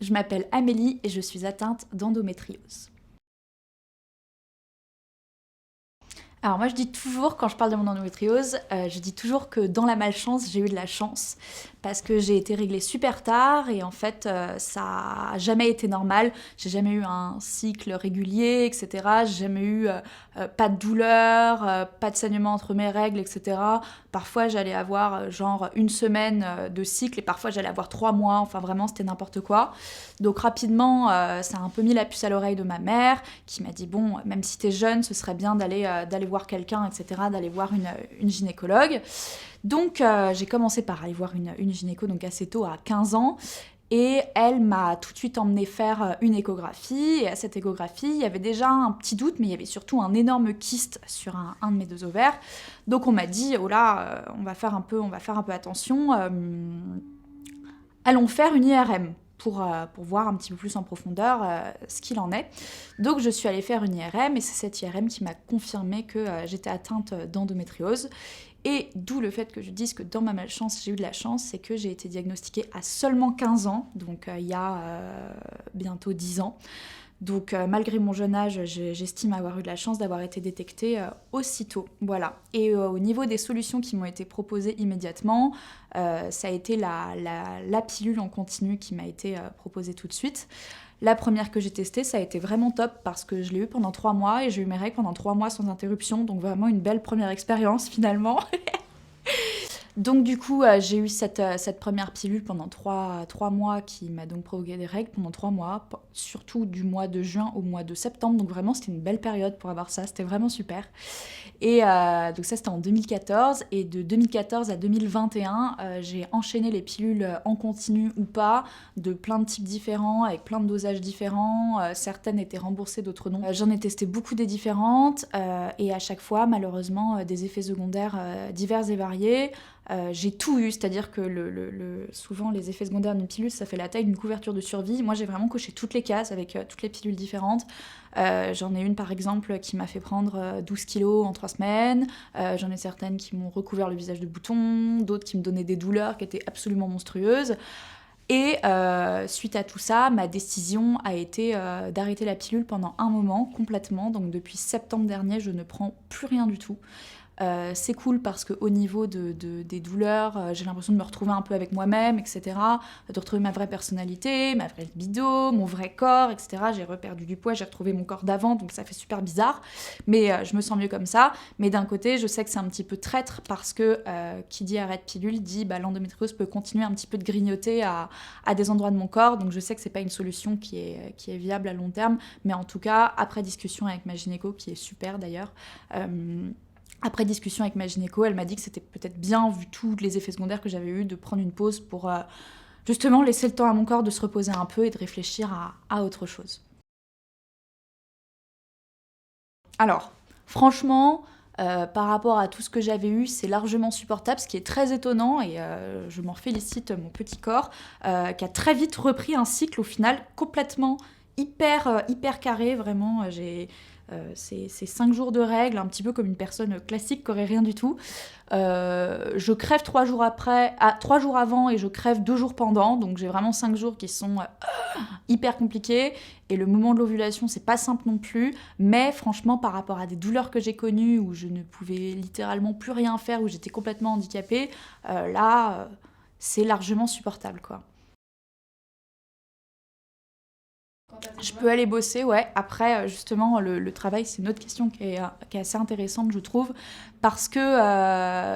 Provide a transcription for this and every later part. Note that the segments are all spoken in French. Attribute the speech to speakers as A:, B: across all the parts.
A: Je m'appelle Amélie et je suis atteinte d'endométriose. Alors moi je dis toujours, quand je parle de mon endométriose, je dis toujours que dans la malchance, j'ai eu de la chance. Parce que j'ai été réglée super tard et en fait ça a jamais été normal. J'ai jamais eu un cycle régulier, etc. J'ai jamais eu pas de douleur, pas de saignement entre mes règles, etc. Parfois j'allais avoir genre une semaine de cycle et parfois j'allais avoir 3 mois. Enfin vraiment c'était n'importe quoi. Donc rapidement ça a un peu mis la puce à l'oreille de ma mère qui m'a dit bon même si t'es jeune ce serait bien d'aller voir quelqu'un, etc. D'aller voir une gynécologue. Donc j'ai commencé par aller voir une gynéco donc assez tôt, à 15 ans. Et elle m'a tout de suite emmené faire une échographie. Et à cette échographie, il y avait déjà un petit doute, mais il y avait surtout un énorme kyste sur un de mes 2 ovaires. Donc on m'a dit, oh là, on va faire un peu attention. Allons faire une IRM pour voir un petit peu plus en profondeur ce qu'il en est. Donc je suis allée faire une IRM et c'est cette IRM qui m'a confirmé que j'étais atteinte d'endométriose. Et d'où le fait que je dise que dans ma malchance, j'ai eu de la chance, c'est que j'ai été diagnostiquée à seulement 15 ans, donc il y a bientôt 10 ans. Donc malgré mon jeune âge, j'estime avoir eu de la chance d'avoir été détectée aussitôt. Voilà. Et au niveau des solutions qui m'ont été proposées immédiatement, ça a été la pilule en continu qui m'a été proposée tout de suite. La première que j'ai testée, ça a été vraiment top parce que je l'ai eu pendant 3 mois et j'ai eu mes règles pendant 3 mois sans interruption. Donc vraiment une belle première expérience finalement. Donc du coup, j'ai eu cette première pilule pendant 3 mois qui m'a donc provoqué des règles pendant 3 mois, surtout du mois de juin au mois de septembre. Donc vraiment, c'était une belle période pour avoir ça, c'était vraiment super. Et donc ça, c'était en 2014. Et de 2014 à 2021, j'ai enchaîné les pilules en continu ou pas, de plein de types différents, avec plein de dosages différents. Certaines étaient remboursées, d'autres non. J'en ai testé beaucoup des différentes. Et à chaque fois, malheureusement, des effets secondaires divers et variés. J'ai tout eu, c'est-à-dire que souvent les effets secondaires d'une pilule, ça fait la taille d'une couverture de survie. Moi, j'ai vraiment coché toutes les cases avec toutes les pilules différentes. J'en ai une par exemple qui m'a fait prendre 12 kilos en 3 semaines. J'en ai certaines qui m'ont recouvert le visage de boutons, d'autres qui me donnaient des douleurs qui étaient absolument monstrueuses. Et suite à tout ça, ma décision a été d'arrêter la pilule pendant un moment complètement. Donc depuis septembre dernier, je ne prends plus rien du tout. C'est cool parce qu'au niveau des douleurs, j'ai l'impression de me retrouver un peu avec moi-même, etc. De retrouver ma vraie personnalité, ma vraie libido, mon vrai corps, etc. J'ai reperdu du poids, j'ai retrouvé mon corps d'avant, donc ça fait super bizarre. Mais je me sens mieux comme ça. Mais d'un côté, je sais que c'est un petit peu traître parce que qui dit arrêt de pilule dit l'endométriose peut continuer un petit peu de grignoter à des endroits de mon corps. Donc je sais que c'est pas une solution qui est viable à long terme. Mais en tout cas, après discussion avec ma gynéco, qui est super d'ailleurs, après discussion avec ma gynéco, elle m'a dit que c'était peut-être bien, vu tous les effets secondaires que j'avais eus, de prendre une pause pour justement laisser le temps à mon corps de se reposer un peu et de réfléchir à autre chose. Alors, franchement, par rapport à tout ce que j'avais eu, c'est largement supportable, ce qui est très étonnant, et je m'en félicite, mon petit corps, qui a très vite repris un cycle au final complètement hyper carré, vraiment. C'est 5 jours de règles, un petit peu comme une personne classique qui aurait rien du tout. Je crève 3 jours après, 3 jours avant et je crève 2 jours pendant, donc j'ai vraiment 5 jours qui sont hyper compliqués. Et le moment de l'ovulation, c'est pas simple non plus, mais franchement, par rapport à des douleurs que j'ai connues où je ne pouvais littéralement plus rien faire, où j'étais complètement handicapée, là, c'est largement supportable, quoi. Je peux aller bosser, ouais. Après, justement, le travail, c'est une autre question qui est assez intéressante, je trouve, parce que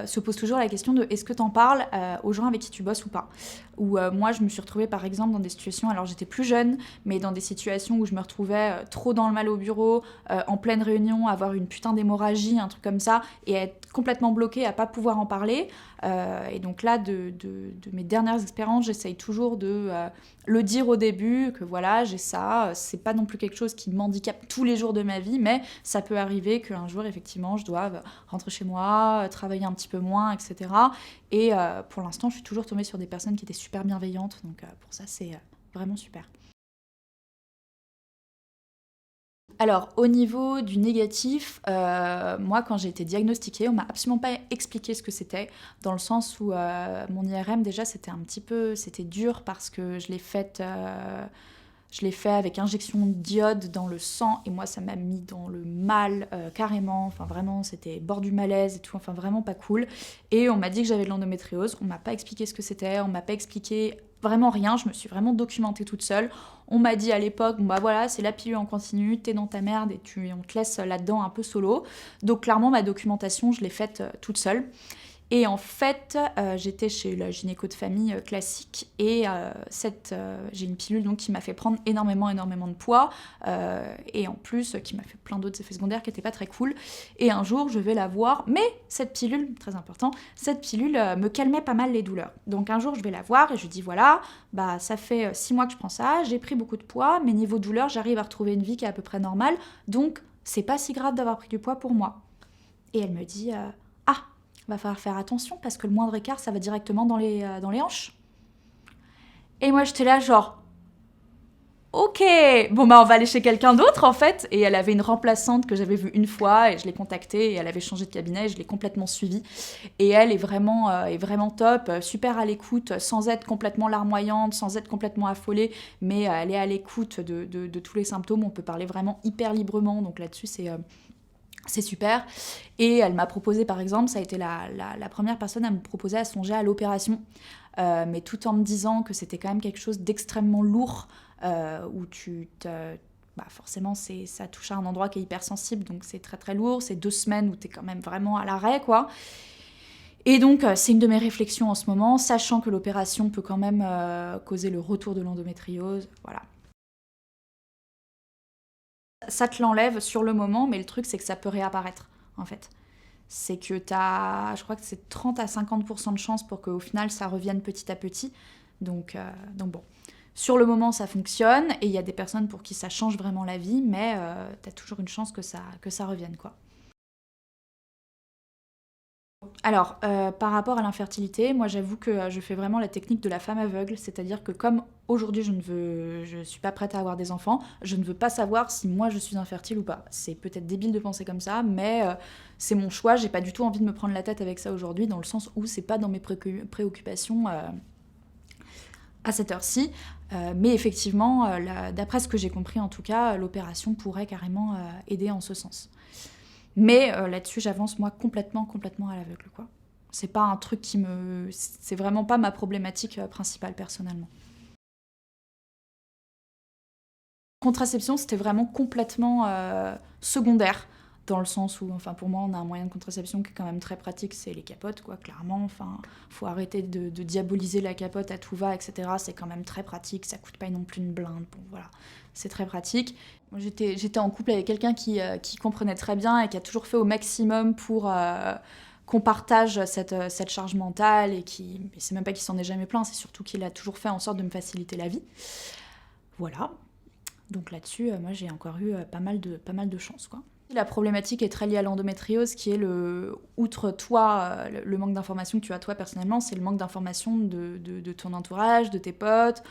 A: se pose toujours la question de est-ce que t'en parles aux gens avec qui tu bosses ou pas. Ou moi, je me suis retrouvée, par exemple, dans des situations, alors j'étais plus jeune, mais dans des situations où je me retrouvais trop dans le mal au bureau, en pleine réunion, avoir une putain d'hémorragie, un truc comme ça, et être complètement bloquée à pas pouvoir en parler. Et donc là, de mes dernières expériences, j'essaye toujours de le dire au début, que voilà, j'ai ça, c'est pas non plus quelque chose qui m'handicape tous les jours de ma vie, mais ça peut arriver qu'un jour, effectivement, je doive rentrer chez moi, travailler un petit peu moins, etc. Et pour l'instant, je suis toujours tombée sur des personnes qui étaient super bienveillantes, donc pour ça, c'est vraiment super. Alors, au niveau du négatif, moi, quand j'ai été diagnostiquée, on m'a absolument pas expliqué ce que c'était, dans le sens où mon IRM, déjà, c'était dur parce que je l'ai fait avec injection d'iode dans le sang et moi ça m'a mis dans le mal carrément, enfin vraiment c'était bord du malaise et tout, enfin vraiment pas cool. Et on m'a dit que j'avais de l'endométriose, on m'a pas expliqué ce que c'était, on m'a pas expliqué vraiment rien, je me suis vraiment documentée toute seule. On m'a dit à l'époque, bon bah voilà, c'est la pilule en continu, t'es dans ta merde et on te laisse là-dedans un peu solo. Donc clairement ma documentation je l'ai faite toute seule. Et en fait, j'étais chez la gynéco de famille classique et j'ai une pilule donc, qui m'a fait prendre énormément de poids et en plus qui m'a fait plein d'autres effets secondaires qui n'étaient pas très cool. Et un jour, je vais la voir, mais cette pilule, très important, cette pilule me calmait pas mal les douleurs. Donc un jour, je vais la voir et je lui dis voilà, bah ça fait 6 mois que je prends ça, j'ai pris beaucoup de poids, mais niveau douleur, j'arrive à retrouver une vie qui est à peu près normale, donc c'est pas si grave d'avoir pris du poids pour moi. Et elle me dit ah, va falloir faire attention parce que le moindre écart, ça va directement dans les hanches. Et moi, j'étais là, genre, ok, bon bah on va aller chez quelqu'un d'autre en fait. Et elle avait une remplaçante que j'avais vue une fois et je l'ai contactée et elle avait changé de cabinet et je l'ai complètement suivie. Et elle est vraiment top, super à l'écoute, sans être complètement larmoyante, sans être complètement affolée, mais elle est à l'écoute de tous les symptômes. On peut parler vraiment hyper librement, donc là-dessus c'est super. Et elle m'a proposé, par exemple, ça a été la première personne à me proposer à songer à l'opération, mais tout en me disant que c'était quand même quelque chose d'extrêmement lourd, où forcément, ça touche à un endroit qui est hyper sensible, donc c'est très très lourd. C'est 2 semaines où t'es quand même vraiment à l'arrêt, quoi. Et donc, c'est une de mes réflexions en ce moment, sachant que l'opération peut quand même causer le retour de l'endométriose, voilà. Ça te l'enlève sur le moment, mais le truc, c'est que ça peut réapparaître, en fait. C'est que je crois que c'est 30 à 50% de chance pour qu'au final, ça revienne petit à petit. Donc bon, sur le moment, ça fonctionne, et il y a des personnes pour qui ça change vraiment la vie, mais t'as toujours une chance que ça revienne, quoi. Alors, par rapport à l'infertilité, moi j'avoue que je fais vraiment la technique de la femme aveugle, c'est-à-dire que comme aujourd'hui je suis pas prête à avoir des enfants, je ne veux pas savoir si moi je suis infertile ou pas. C'est peut-être débile de penser comme ça, mais c'est mon choix, j'ai pas du tout envie de me prendre la tête avec ça aujourd'hui, dans le sens où c'est pas dans mes préoccupations à cette heure-ci. Mais effectivement, d'après ce que j'ai compris en tout cas, l'opération pourrait carrément aider en ce sens. Mais là-dessus, j'avance moi complètement à l'aveugle, quoi. C'est pas un truc c'est vraiment pas ma problématique principale personnellement. Contraception, c'était vraiment complètement secondaire, dans le sens où, enfin, pour moi, on a un moyen de contraception qui est quand même très pratique, c'est les capotes, quoi, clairement. Enfin, faut arrêter de diaboliser la capote à tout va, etc. C'est quand même très pratique, ça coûte pas non plus une blinde, bon, voilà. C'est très pratique. Moi, j'étais en couple avec quelqu'un qui comprenait très bien et qui a toujours fait au maximum pour qu'on partage cette charge mentale et c'est même pas qu'il s'en est jamais plaint, c'est surtout qu'il a toujours fait en sorte de me faciliter la vie. Voilà. Donc là-dessus, moi j'ai encore eu pas mal de chance, quoi. La problématique est très liée à l'endométriose, qui est outre toi, le manque d'informations que tu as toi personnellement, c'est le manque d'informations de ton entourage, de tes potes,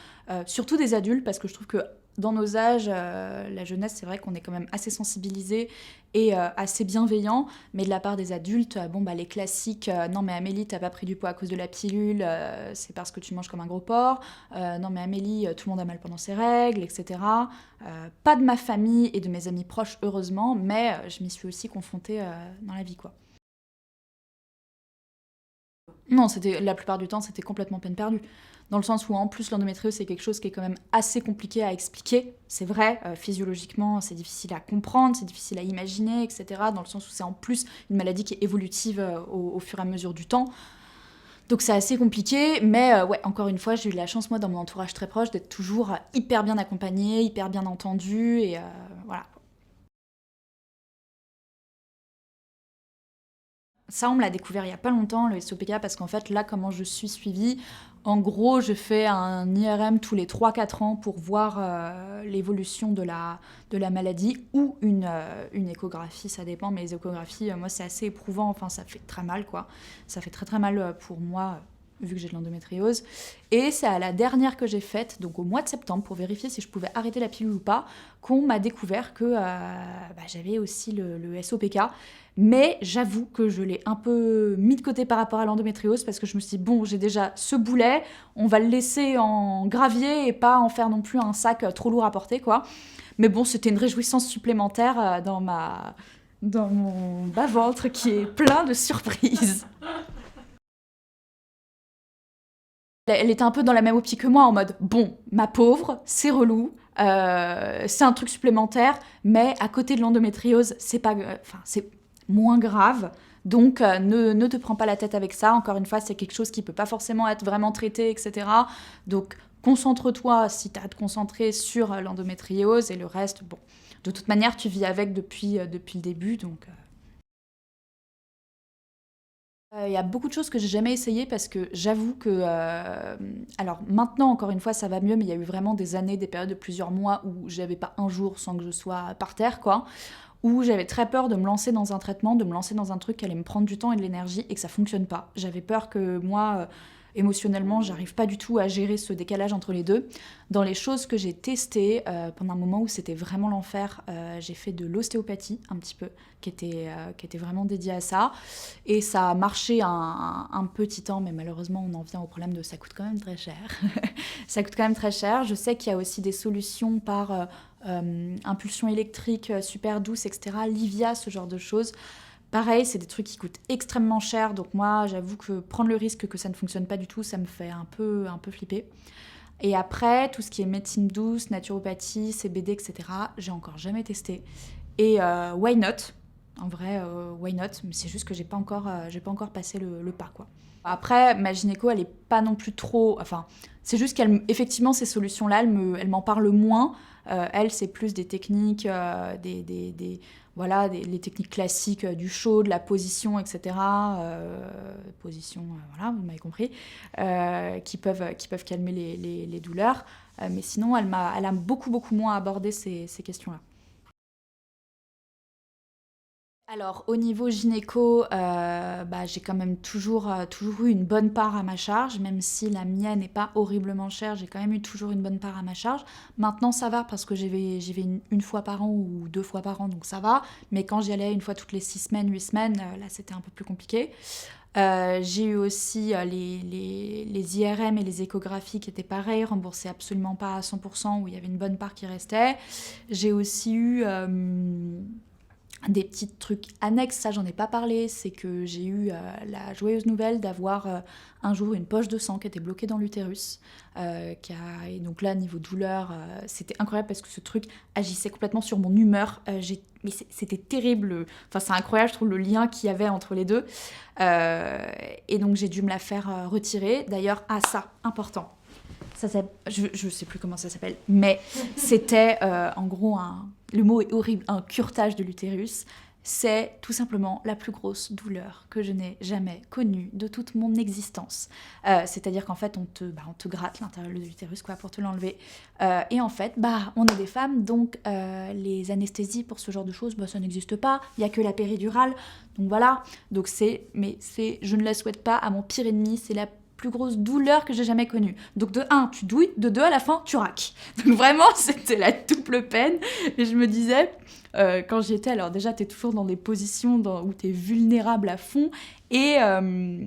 A: surtout des adultes, parce que je trouve que dans nos âges, la jeunesse, c'est vrai qu'on est quand même assez sensibilisé et assez bienveillant, mais de la part des adultes, bon bah les classiques, non mais Amélie, t'as pas pris du poids à cause de la pilule, c'est parce que tu manges comme un gros porc, non mais Amélie, tout le monde a mal pendant ses règles, etc. Pas de ma famille et de mes amis proches, heureusement, mais je m'y suis aussi confrontée dans la vie, quoi. Non, la plupart du temps, c'était complètement peine perdue. Dans le sens où, en plus, l'endométriose, c'est quelque chose qui est quand même assez compliqué à expliquer. C'est vrai, physiologiquement, c'est difficile à comprendre, c'est difficile à imaginer, etc. Dans le sens où c'est en plus une maladie qui est évolutive au fur et à mesure du temps. Donc c'est assez compliqué, mais ouais, encore une fois, j'ai eu la chance, moi, dans mon entourage très proche, d'être toujours hyper bien accompagnée, hyper bien entendue, et voilà. Ça, on me l'a découvert il y a pas longtemps, le SOPK, parce qu'en fait, là, comment je suis suivie, en gros, je fais un IRM tous les 3 4 ans pour voir l'évolution de la maladie ou une échographie, ça dépend, mais les échographies, moi, c'est assez éprouvant, enfin, ça fait très mal, quoi. Ça fait très très mal pour moi, vu que j'ai de l'endométriose. Et c'est à la dernière que j'ai faite, donc au mois de septembre, pour vérifier si je pouvais arrêter la pilule ou pas, qu'on m'a découvert que j'avais aussi le SOPK. Mais j'avoue que je l'ai un peu mis de côté par rapport à l'endométriose parce que je me suis dit, bon, j'ai déjà ce boulet, on va le laisser en gravier et pas en faire non plus un sac trop lourd à porter, quoi. Mais bon, c'était une réjouissance supplémentaire dans mon bas-ventre qui est plein de surprises. Elle était un peu dans la même optique que moi, en mode, bon, ma pauvre, c'est relou, c'est un truc supplémentaire, mais à côté de l'endométriose, c'est pas, c'est moins grave. Donc, ne te prends pas la tête avec ça. Encore une fois, c'est quelque chose qui peut pas forcément être vraiment traité, etc. Donc, concentre-toi, si tu as à te concentrer, sur l'endométriose et le reste, bon. De toute manière, tu vis avec depuis le début, donc... Il y a beaucoup de choses que j'ai jamais essayées parce que j'avoue que... alors maintenant, encore une fois, ça va mieux, mais il y a eu vraiment des années, des périodes de plusieurs mois où j'avais pas un jour sans que je sois par terre, quoi. Où j'avais très peur de me lancer dans un traitement, de me lancer dans un truc qui allait me prendre du temps et de l'énergie et que ça fonctionne pas. J'avais peur que moi, émotionnellement, j'arrive pas du tout à gérer ce décalage entre les deux. Dans les choses que j'ai testées, pendant un moment où c'était vraiment l'enfer, j'ai fait de l'ostéopathie un petit peu, qui était vraiment dédiée à ça. Et ça a marché un petit temps, mais malheureusement, on en vient au problème de ça coûte quand même très cher. Ça coûte quand même très cher. Je sais qu'il y a aussi des solutions par impulsion électrique super douce, etc. Livia, ce genre de choses. Pareil, c'est des trucs qui coûtent extrêmement cher, donc moi, j'avoue que prendre le risque que ça ne fonctionne pas du tout, ça me fait un peu flipper. Et après, tout ce qui est médecine douce, naturopathie, CBD, etc., j'ai encore jamais testé. Et why not? En vrai, why not? Mais c'est juste que j'ai pas encore passé le pas, quoi. Après, ma gynéco, elle est pas non plus trop... Enfin, c'est juste qu'effectivement, ces solutions-là, elle m'en parle moins. Elle, c'est plus des techniques, voilà, les techniques classiques du chaud, de la position, etc. Position, voilà, vous m'avez compris, qui peuvent calmer les douleurs. Mais sinon, elle a beaucoup moins abordé ces questions-là. Alors, au niveau gynéco, j'ai quand même toujours eu une bonne part à ma charge, même si la mienne n'est pas horriblement chère, j'ai quand même eu toujours une bonne part à ma charge. Maintenant, ça va parce que j'y vais une fois par an ou 2 fois par an, donc ça va. Mais quand j'y allais une fois toutes les 6 semaines, 8 semaines, là, c'était un peu plus compliqué. J'ai eu aussi les IRM et les échographies qui étaient pareils, remboursés absolument pas à 100%, où il y avait une bonne part qui restait. J'ai aussi eu des petits trucs annexes, ça j'en ai pas parlé, c'est que j'ai eu la joyeuse nouvelle d'avoir un jour une poche de sang qui était bloquée dans l'utérus. Et donc là, niveau douleur, c'était incroyable parce que ce truc agissait complètement sur mon humeur. Mais c'était terrible. Enfin, c'est incroyable, je trouve, le lien qu'il y avait entre les deux. Et donc j'ai dû me la faire retirer. D'ailleurs, ça, important. Je sais plus comment ça s'appelle, mais c'était en gros le mot est horrible, un curetage de l'utérus. C'est tout simplement la plus grosse douleur que je n'ai jamais connue de toute mon existence. C'est-à-dire qu'en fait, on te gratte l'intérieur de l'utérus quoi, pour te l'enlever. Et en fait, on est des femmes, donc les anesthésies pour ce genre de choses, ça n'existe pas. Il n'y a que la péridurale. Donc voilà. Donc je ne la souhaite pas à mon pire ennemi. C'est la plus grosse douleur que j'ai jamais connue. Donc de 1, tu douilles, de 2, à la fin, tu raques. Donc vraiment, c'était la double peine. Et je me disais, quand j'y étais, alors déjà, t'es toujours dans des positions où t'es vulnérable à fond. Et je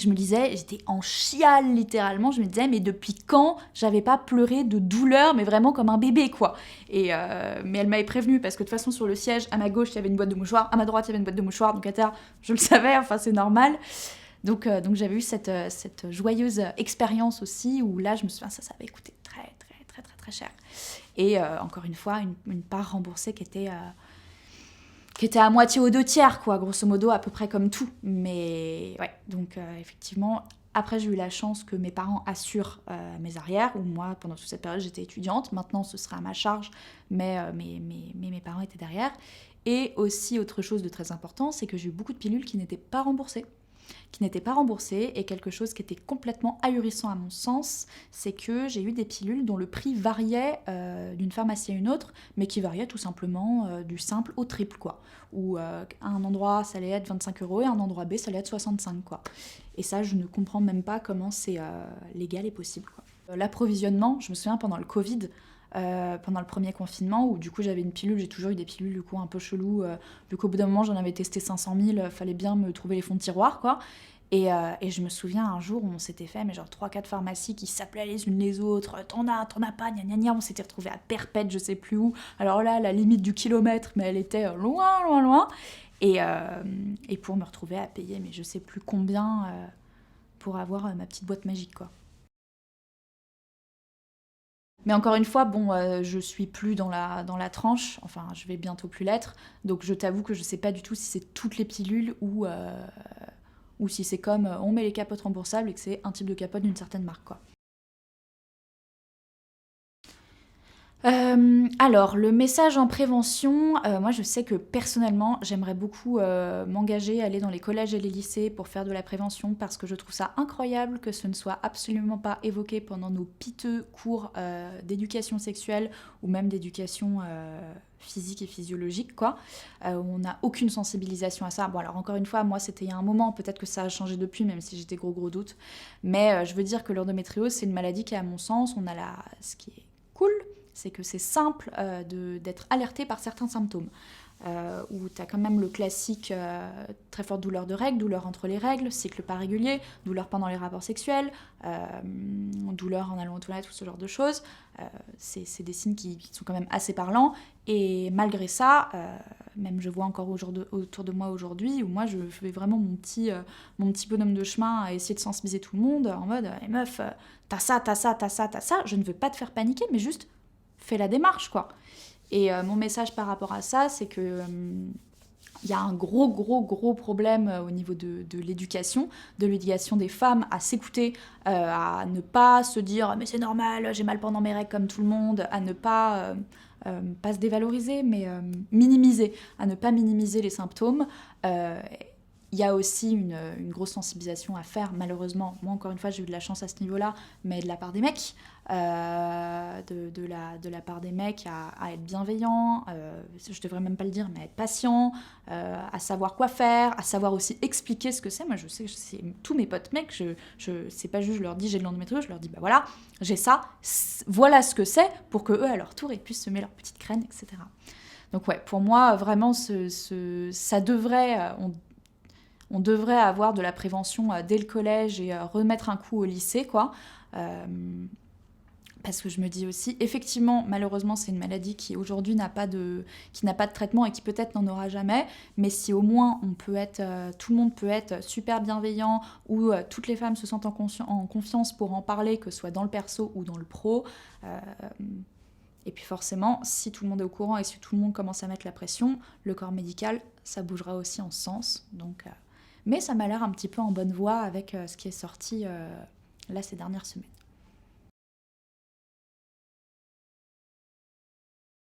A: me disais, j'étais en chiale littéralement, je me disais, mais depuis quand j'avais pas pleuré de douleur, mais vraiment comme un bébé, quoi. Mais elle m'avait prévenue, parce que de toute façon, sur le siège, à ma gauche, il y avait une boîte de mouchoirs, à ma droite, il y avait une boîte de mouchoirs, donc à terre, je le savais, enfin, c'est normal. Donc j'avais eu cette joyeuse expérience aussi, où là, je me suis dit, ça avait coûté très cher. Et encore une fois, une part remboursée qui était à moitié aux 2 tiers, quoi, grosso modo, à peu près comme tout. Mais ouais, donc effectivement, après j'ai eu la chance que mes parents assurent mes arrières, où moi, pendant toute cette période, j'étais étudiante. Maintenant, ce sera à ma charge, mais mes parents étaient derrière. Et aussi, autre chose de très important, c'est que j'ai eu beaucoup de pilules qui n'étaient pas remboursées. qui n'étaient pas remboursées. Et quelque chose qui était complètement ahurissant à mon sens, c'est que j'ai eu des pilules dont le prix variait d'une pharmacie à une autre, mais qui variait tout simplement du simple au triple, quoi. Où à un endroit, ça allait être 25 € et à un endroit B, ça allait être 65, quoi. Et ça, je ne comprends même pas comment c'est légal et possible, quoi. L'approvisionnement, je me souviens pendant le Covid, pendant le premier confinement, où du coup j'avais une pilule, j'ai toujours eu des pilules du coup un peu chelou, vu qu'au bout d'un moment j'en avais testé 500 000, fallait bien me trouver les fonds de tiroir, quoi. Et je me souviens un jour où on s'était fait mais genre 3-4 pharmacies qui s'appelaient les unes les autres, t'en as pas, gna gna gna, on s'était retrouvés à Perpète, je sais plus où, alors là la limite du kilomètre, mais elle était loin loin loin, et pour me retrouver à payer mais je sais plus combien pour avoir ma petite boîte magique, quoi. Mais encore une fois, bon, je suis plus dans la tranche, enfin je vais bientôt plus l'être, donc je t'avoue que je sais pas du tout si c'est toutes les pilules ou si c'est comme on met les capotes remboursables et que c'est un type de capote d'une certaine marque, quoi. Alors, le message en prévention, moi je sais que personnellement, j'aimerais beaucoup m'engager, aller dans les collèges et les lycées pour faire de la prévention parce que je trouve ça incroyable que ce ne soit absolument pas évoqué pendant nos piteux cours d'éducation sexuelle ou même d'éducation physique et physiologique, quoi. Où on n'a aucune sensibilisation à ça. Bon, alors encore une fois, moi c'était il y a un moment, peut-être que ça a changé depuis, même si j'ai des gros doutes. Mais je veux dire que l'endométriose, c'est une maladie qui, à mon sens, ce qui est cool, c'est que c'est simple d'être alerté par certains symptômes. Où tu as quand même le classique très forte douleur de règles, douleur entre les règles, cycle pas régulier, douleur pendant les rapports sexuels, douleur en allant aux toilettes, tout ce genre de choses. C'est des signes qui sont quand même assez parlants. Et malgré ça, même je vois encore autour de moi aujourd'hui, où moi je fais vraiment mon petit bonhomme de chemin à essayer de sensibiliser tout le monde, en mode « meuf, t'as ça, t'as ça, t'as ça, t'as ça, je ne veux pas te faire paniquer, mais juste fais la démarche, quoi ». Et mon message par rapport à ça, c'est que il y a un gros problème au niveau de l'éducation des femmes à s'écouter, à ne pas se dire mais c'est normal, j'ai mal pendant mes règles comme tout le monde, à ne pas se dévaloriser, mais minimiser, à ne pas minimiser les symptômes. Il y a aussi une grosse sensibilisation à faire, malheureusement. Moi, encore une fois, j'ai eu de la chance à ce niveau-là, mais de la part des mecs, de la part des mecs à être bienveillants, je devrais même pas le dire, mais à être patient, à savoir quoi faire, à savoir aussi expliquer ce que c'est. Moi, je sais que tous mes potes mecs, c'est pas juste je leur dis j'ai de l'endométriose, je leur dis bah voilà, j'ai ça, voilà ce que c'est, pour que eux, à leur tour, ils puissent semer leur petite graine, etc. Donc ouais, pour moi, vraiment, ça devrait... on devrait avoir de la prévention dès le collège et remettre un coup au lycée, quoi. Parce que je me dis aussi, effectivement, malheureusement, c'est une maladie qui aujourd'hui n'a pas de traitement et qui peut-être n'en aura jamais. Mais si au moins tout le monde peut être super bienveillant, ou toutes les femmes se sentent en confiance pour en parler, que ce soit dans le perso ou dans le pro. Et puis forcément, si tout le monde est au courant et si tout le monde commence à mettre la pression, le corps médical, ça bougera aussi en ce sens. Donc, mais ça m'a l'air un petit peu en bonne voie avec ce qui est sorti là ces dernières semaines.